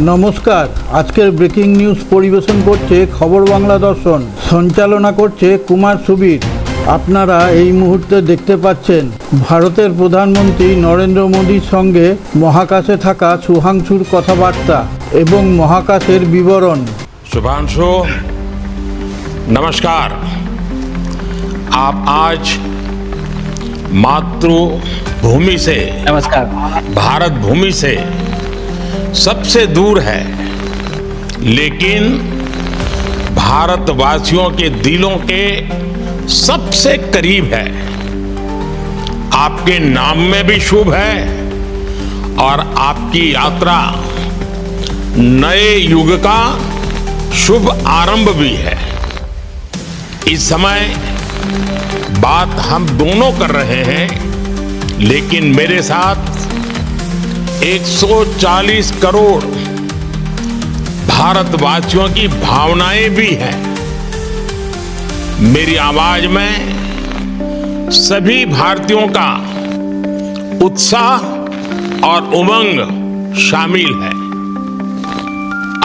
নমস্কার, আজকের breaking news পরিবেশন করছে খবর বাংলা দর্শন। সঞ্চালনা করছে কুমার সুবীর। আপনারা এই মুহূর্তে দেখতে পাচ্ছেন ভারতের প্রধানমন্ত্রী নরেন্দ্র মোদীর সঙ্গে মহাকাশে থাকা শুভাংশুর কথাবার্তা এবং মহাকাশের বিবরণ। शुभांशु नमस्कार। आप आज मातृभूमि से, नमस्कार। भारत भूमि से सबसे दूर है, लेकिन भारतवासियों के दिलों के सबसे करीब है। आपके नाम में भी शुभ है और आपकी यात्रा नए युग का शुभ आरंभ भी है। इस समय बात हम दोनों कर रहे हैं, लेकिन मेरे साथ 140 करोड़ भारतवासियों की भावनाएं भी हैं। मेरी आवाज में सभी भारतीयों का उत्साह और उमंग शामिल है।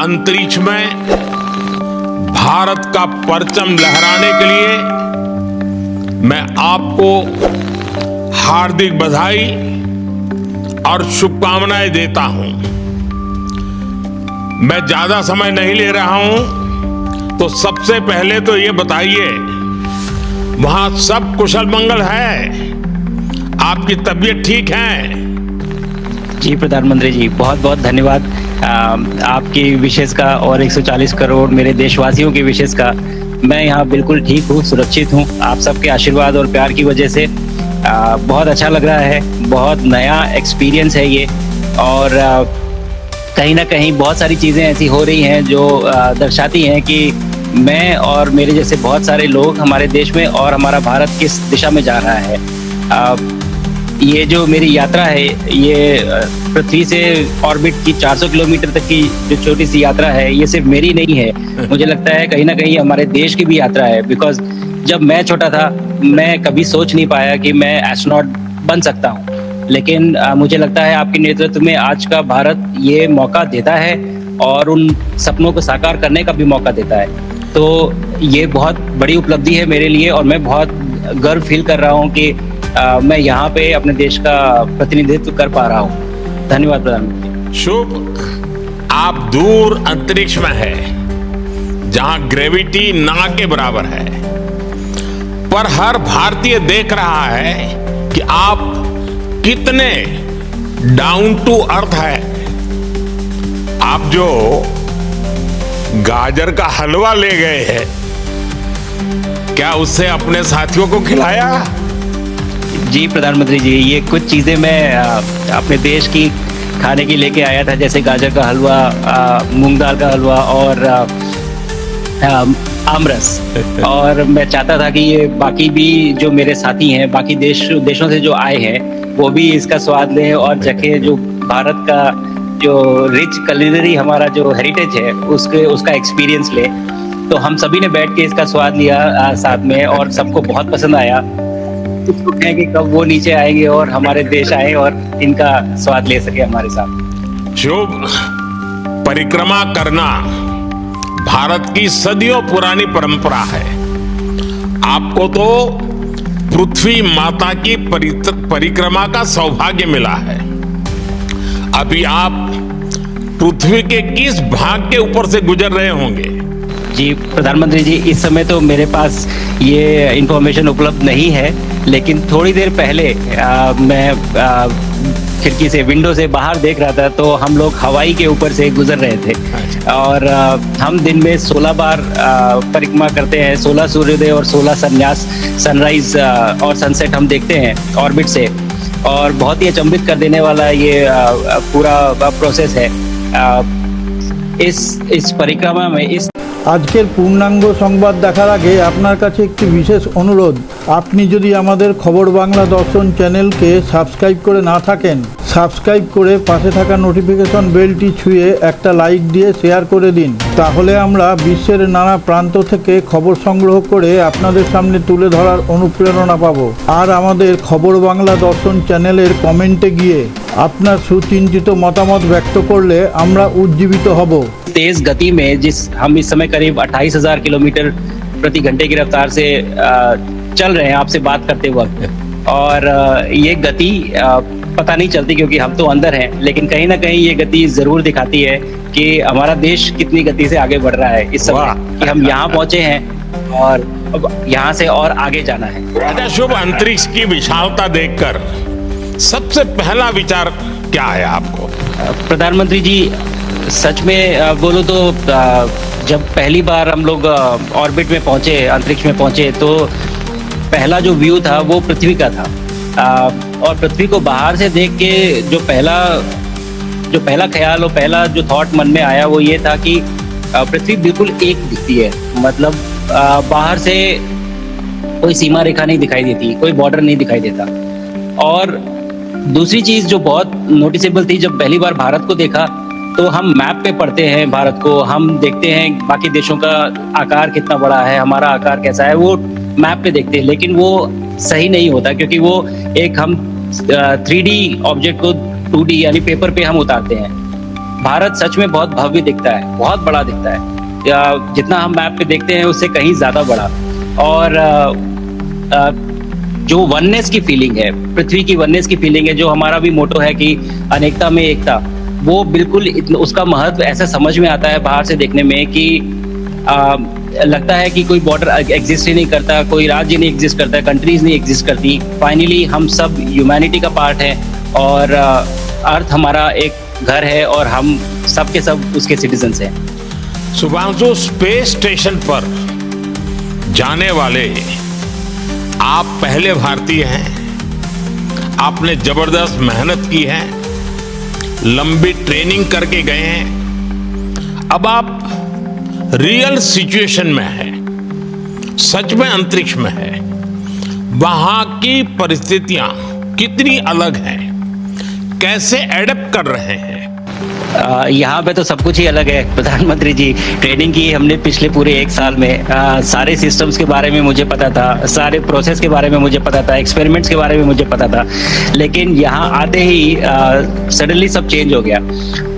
अंतरिक्ष में भारत का परचम लहराने के लिए मैं आपको हार्दिक बधाई और शुभकामनाएं देता हूं। मैं ज्यादा समय नहीं ले रहा हूं, तो सबसे पहले तो ये बताइए, वहां सब कुशल मंगल है? आपकी तबीयत ठीक है? जी प्रधानमंत्री जी, बहुत बहुत धन्यवाद आपकी विशेष का और 140 करोड़ मेरे देशवासियों की विशेष का। मैं यहाँ बिल्कुल ठीक हूँ, सुरक्षित हूँ। आप सबके आशीर्वाद और प्यार की वजह से बहुत अच्छा लग रहा है। बहुत नया एक्सपीरियंस है ये, और कहीं ना कहीं बहुत सारी चीज़ें ऐसी हो रही हैं जो दर्शाती हैं कि मैं और मेरे जैसे बहुत सारे लोग हमारे देश में और हमारा भारत किस दिशा में जा रहा है। ये जो मेरी यात्रा है, ये पृथ्वी से ऑर्बिट की 400 किलोमीटर तक की जो छोटी सी यात्रा है, ये सिर्फ मेरी नहीं है। मुझे लगता है कहीं ना कहीं हमारे देश की भी यात्रा है। बिकॉज जब मैं छोटा था, मैं कभी सोच नहीं पाया कि मैं एस्ट्रोनॉट बन सकता हूँ, लेकिन मुझे लगता है आपके नेतृत्व में आज का भारत ये मौका देता है और उन सपनों को साकार करने का भी मौका देता है। तो ये बहुत बड़ी उपलब्धि है मेरे लिए, और मैं बहुत गर्व फील कर रहा हूँ कि मैं यहाँ पे अपने देश का प्रतिनिधित्व कर पा रहा हूँ। धन्यवाद प्रधानमंत्री। शुभ। आप दूर अंतरिक्ष में है, जहां ग्रेविटी ना के बराबर है, पर हर भारतीय देख रहा है कि आप कितने डाउन टू अर्थ है। आप जो गाजर का हलवा ले गए हैं, क्या उससे अपने साथियों को खिलाया? जी प्रधानमंत्री जी, ये कुछ चीज़ें मैं अपने देश की खाने की लेके आया था, जैसे गाजर का हलवा, मूंग दाल का हलवा और आमरस। और मैं चाहता था कि ये बाकी भी जो मेरे साथी हैं, बाकी देशों से जो आए हैं, वो भी इसका स्वाद लें और चखें, जो भारत का जो रिच कुलिनरी हमारा जो हेरिटेज है उसका एक्सपीरियंस ले। तो हम सभी ने बैठ के इसका स्वाद लिया साथ में, और सबको बहुत पसंद आया। है कि कब वो नीचे आएंगे और हमारे देश आए और इनका स्वाद ले सके हमारे साथ। शुभ। परिक्रमा करना भारत की सदियों पुरानी परंपरा है। आपको तो पृथ्वी माता की परिक्रमा का सौभाग्य मिला है। अभी आप पृथ्वी के किस भाग के ऊपर से गुजर रहे होंगे? जी प्रधानमंत्री जी, इस समय तो मेरे पास ये इंफॉर्मेशन उपलब्ध नहीं है, लेकिन थोड़ी देर पहले मैं खिड़की से, विंडो से बाहर देख रहा था, तो हम लोग हवाई के ऊपर से गुजर रहे थे। और हम दिन में 16 बार परिक्रमा करते हैं, 16 सूर्योदय और 16 सनराइज और सनसेट हम देखते हैं ऑर्बिट से। और बहुत ही अचंभित कर देने वाला ये पूरा प्रोसेस है। इस परिक्रमा में আজকের পূর্ণাঙ্গ সংবাদ দেখার আগে আপনার কাছে একটি বিশেষ অনুরোধ। আপনি যদি আমাদের খবর বাংলা দর্শন চ্যানেলকে সাবস্ক্রাইব করে না থাকেন, সাবস্ক্রাইব করে পাশে থাকা নোটিফিকেশন বেলটি ছুঁয়ে একটা লাইক দিয়ে শেয়ার করে দিন। তাহলে আমরা বিশ্বের নানা প্রান্ত থেকে খবর সংগ্রহ করে আপনাদের সামনে তুলে ধরার অনুপ্রেরণা পাবো। আর আমাদের খবর বাংলা দর্শন চ্যানেলের কমেন্টে গিয়ে আপনার সুচিন্তিত মতামত ব্যক্ত করলে আমরা উজ্জীবিত হব। तेज गति में जिस हम इस समय करीब 28,000 किलोमीटर प्रति घंटे की रफ्तार से चल रहे हैं आपसे बात करते वक्त, और ये गति पता नहीं चलती क्योंकि हम तो अंदर हैं, लेकिन कहीं ना कहीं ये गति जरूर दिखाती है कि हमारा देश कितनी गति से आगे बढ़ रहा है इस समय, कि हम यहाँ पहुंचे हैं और अब यहाँ से और आगे जाना है। अच्छा शुभ, अंतरिक्ष की विशालता देखकर सबसे पहला विचार क्या है आपको? प्रधानमंत्री जी, सच में बोलो तो जब पहली बार हम लोग ऑर्बिट में पहुंचे, अंतरिक्ष में पहुंचे, तो पहला जो व्यू था वो पृथ्वी का था, और पृथ्वी को बाहर से देख के जो पहला ख्याल और पहला जो थॉट मन में आया वो ये था कि पृथ्वी बिल्कुल एक दिखती है, मतलब बाहर से कोई सीमा रेखा नहीं दिखाई देती, कोई बॉर्डर नहीं दिखाई देता। और दूसरी चीज जो बहुत नोटिसेबल थी, जब पहली बार भारत को देखा तो हम मैप पे पढ़ते हैं भारत को, हम देखते हैं बाकी देशों का आकार कितना बड़ा है, हमारा आकार कैसा है, वो मैप पे देखते हैं, लेकिन वो सही नहीं होता क्योंकि वो एक हम 3D ऑब्जेक्ट को 2D यानी पेपर पे हम उतारते हैं। भारत सच में बहुत भव्य दिखता है, बहुत बड़ा दिखता है, जितना हम मैप पे देखते हैं उससे कहीं ज्यादा बड़ा। और जो वननेस की फीलिंग है, पृथ्वी की वननेस की फीलिंग है, जो हमारा भी मोटो है कि अनेकता में एकता, वो बिल्कुल उसका महत्व ऐसा समझ में आता है बाहर से देखने में कि लगता है कि कोई बॉर्डर एग्जिस्ट ही नहीं करता, कोई राज्य नहीं एग्जिस्ट करता, कंट्रीज नहीं एग्जिस्ट करती। फाइनली हम सब ह्यूमैनिटी का पार्ट है और अर्थ हमारा एक घर है और हम सब के सब उसके सिटीजन्स हैं। शुभांशु, स्पेस स्टेशन पर जाने वाले आप पहले भारतीय हैं। आपने जबरदस्त मेहनत की है, लंबी ट्रेनिंग करके गए हैं, अब आप रियल सिचुएशन में है, सच में अंतरिक्ष में है, वहां की परिस्थितियां कितनी अलग हैं, कैसे एडप्ट कर रहे हैं? यहाँ पे तो सब कुछ ही अलग है प्रधानमंत्री जी। ट्रेनिंग की हमने पिछले पूरे 1 साल में, सारे सिस्टम्स के बारे में मुझे पता था, सारे प्रोसेस के बारे में मुझे पता था, एक्सपेरिमेंट्स के बारे में मुझे पता था, लेकिन यहाँ आते ही सडनली सब चेंज हो गया।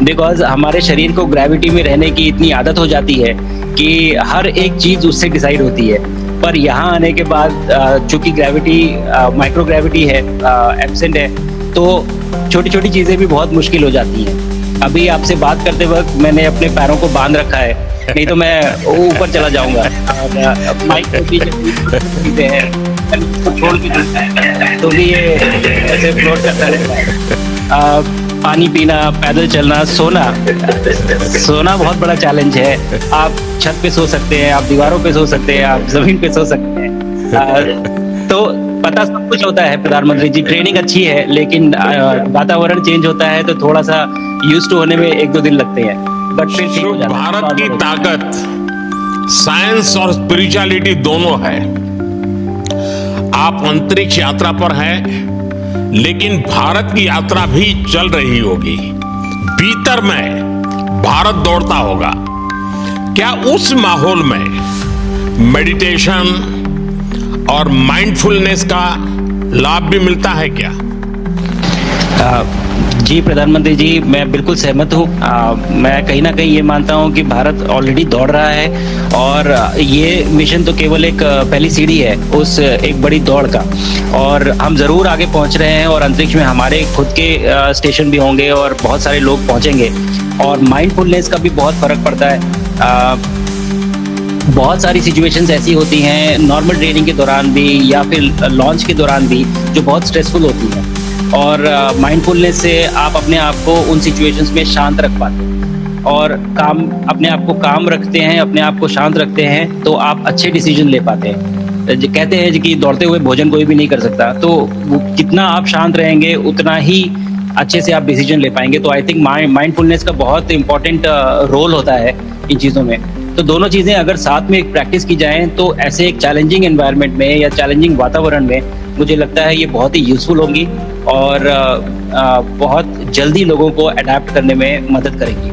बिकॉज हमारे शरीर को ग्रेविटी में रहने की इतनी आदत हो जाती है कि हर एक चीज़ उससे डिसाइड होती है, पर यहाँ आने के बाद चूंकि ग्रेविटी माइक्रो ग्रेविटी है, एब्सेंट है, तो छोटी छोटी चीज़ें भी बहुत मुश्किल हो जाती हैं। अभी आपसे बात करते वक्त मैंने अपने पैरों को बांध रखा है, नहीं तो मैं ऊपर चला जाऊंगा। माइक पे भी चीजें हैं तो भी ये ऐसे फ्लोट करता रहता है। पानी पीना, पैदल चलना, सोना बहुत बड़ा चैलेंज है। आप छत पे सो सकते हैं, आप दीवारों पे सो सकते हैं, आप जमीन पे सो सकते हैं, तो पता सब कुछ होता है प्रधानमंत्री जी। ट्रेनिंग अच्छी है, लेकिन वातावरण चेंज होता है तो थोड़ा सा यूज्ड टू होने में 1-2 दिन लगते हैं, बट फिर ठीक हो जाता है। भारत की ताकत साइंस और स्पिरिचुअलिटी दोनों है। आप अंतरिक्ष यात्रा पर हैं, लेकिन भारत की यात्रा भी चल रही होगी, भीतर में भारत दौड़ता होगा। क्या उस माहौल में मेडिटेशन और माइंडफुलनेस का लाभ भी मिलता है क्या? जी प्रधानमंत्री जी, मैं बिल्कुल सहमत हूँ। मैं कहीं ना कहीं ये मानता हूँ कि भारत ऑलरेडी दौड़ रहा है, और ये मिशन तो केवल एक पहली सीढ़ी है उस एक बड़ी दौड़ का, और हम ज़रूर आगे पहुँच रहे हैं, और अंतरिक्ष में हमारे खुद के स्टेशन भी होंगे और बहुत सारे लोग पहुँचेंगे। और माइंडफुलनेस का भी बहुत फ़र्क पड़ता है। बहुत सारी सिचुएशंस ऐसी होती हैं नॉर्मल ट्रेनिंग के दौरान भी या फिर लॉन्च के दौरान भी, जो बहुत स्ट्रेसफुल होती हैं, और माइंडफुलनेस से आप अपने आप को उन सिचुएशंस में शांत रख पाते हैं, और अपने आप को काम रखते हैं, अपने आप को शांत रखते हैं, तो आप अच्छे डिसीजन ले पाते हैं। कहते हैं कि दौड़ते हुए भोजन कोई भी नहीं कर सकता, तो जितना आप शांत रहेंगे उतना ही अच्छे से आप डिसीजन ले पाएंगे। तो आई थिंक माइंडफुलनेस का बहुत इंपॉर्टेंट रोल होता है इन चीज़ों में। तो दोनों चीज़ें अगर साथ में एक प्रैक्टिस की जाएं तो ऐसे एक चैलेंजिंग एनवायरनमेंट में या चैलेंजिंग वातावरण में मुझे लगता है ये बहुत ही यूजफुल होंगी और बहुत जल्दी लोगों को अडेप्ट करने में मदद करेंगी।